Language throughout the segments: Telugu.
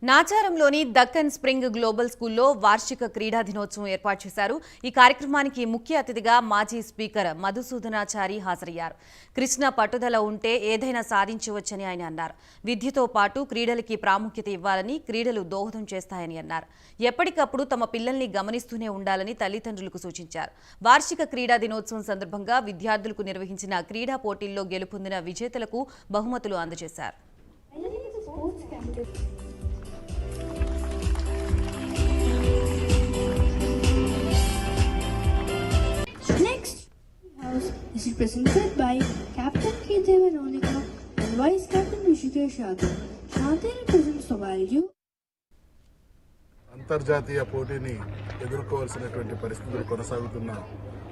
నాచారంలోని దక్కన్ స్ప్రింగ్ గ్లోబల్ స్కూల్లో వార్షిక క్రీడా దినోత్సవం ఏర్పాటు చేశారు. ఈ కార్యక్రమానికి ముఖ్య అతిథిగా మాజీ స్పీకర్ మధుసూదనాచారి హాజరయ్యారు. కృష్ణ పట్టుదల ఉంటే ఏదైనా సాధించవచ్చని ఆయన అన్నారు. విద్యతో పాటు క్రీడలకి ప్రాముఖ్యత ఇవ్వాలని, క్రీడలు దోహదం చేస్తాయని అన్నారు. ఎప్పటికప్పుడు తమ పిల్లల్ని గమనిస్తూనే ఉండాలని తల్లిదండ్రులకు సూచించారు. వార్షిక క్రీడా దినోత్సవం సందర్భంగా విద్యార్థులకు నిర్వహించిన క్రీడా పోటీల్లో గెలుపొందిన విజేతలకు బహుమతులు అందజేశారు. This is presented by Captain K. Devaronika and Vice Captain Rishikesh Yadav. Shanti represents the value. అంతర్జాతీయ పోటీని ఎదుర్కోవాల్సినటువంటి పరిస్థితులు కొనసాగుతున్న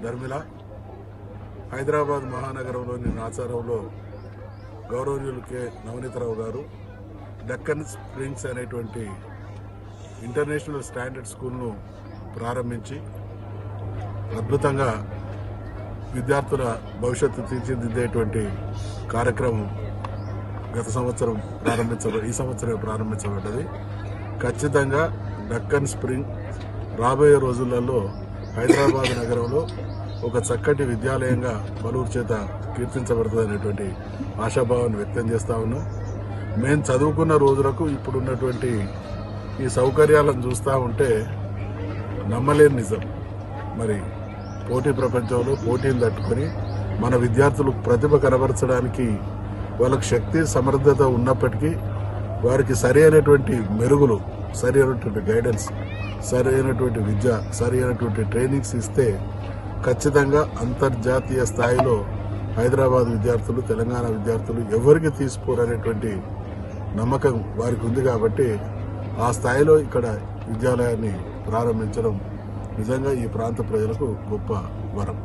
ధర్మిల హైదరాబాద్ మహానగరంలోని నాచారంలో గౌరవనీయులు కె. నవనీతరావు గారు డక్కన్ స్ప్రింగ్స్ అనేటువంటి ఇంటర్నేషనల్ స్టాండర్డ్ స్కూల్ను ప్రారంభించి అద్భుతంగా విద్యార్థుల భవిష్యత్తు తీర్చిదిద్దేటువంటి కార్యక్రమం ఈ సంవత్సరం ప్రారంభించబడ్డది. ఖచ్చితంగా డక్కన్ స్ప్రింగ్ రాబోయే రోజులలో హైదరాబాద్ నగరంలో ఒక చక్కటి విద్యాలయంగా పలువురు చేత కీర్తించబడుతుంది అనేటువంటి ఆశాభావాన్ని వ్యక్తం చేస్తా ఉన్నాం. మేము చదువుకున్న రోజులకు ఇప్పుడున్నటువంటి ఈ సౌకర్యాలను చూస్తూ ఉంటే నమ్మలేని నిజం. మరి పోటీ ప్రపంచంలో పోటీలు తట్టుకొని మన విద్యార్థులు ప్రతిభ కనబరచడానికి వాళ్ళకు శక్తి సమర్థత ఉన్నప్పటికీ వారికి సరి అయినటువంటి మెరుగులు, సరి అయినటువంటి గైడెన్స్, సరి అయినటువంటి విద్య, సరి అయినటువంటి ట్రైనింగ్స్ ఇస్తే ఖచ్చితంగా అంతర్జాతీయ స్థాయిలో హైదరాబాద్ విద్యార్థులు, తెలంగాణ విద్యార్థులు ఎవరికి తీసుకోరనేటువంటి నమ్మకం వారికి ఉంది. కాబట్టి ఆ స్థాయిలో ఇక్కడ విద్యాలయాన్ని ప్రారంభించడం నిజంగా ఈ ప్రాంత ప్రజలకు గొప్ప వరం.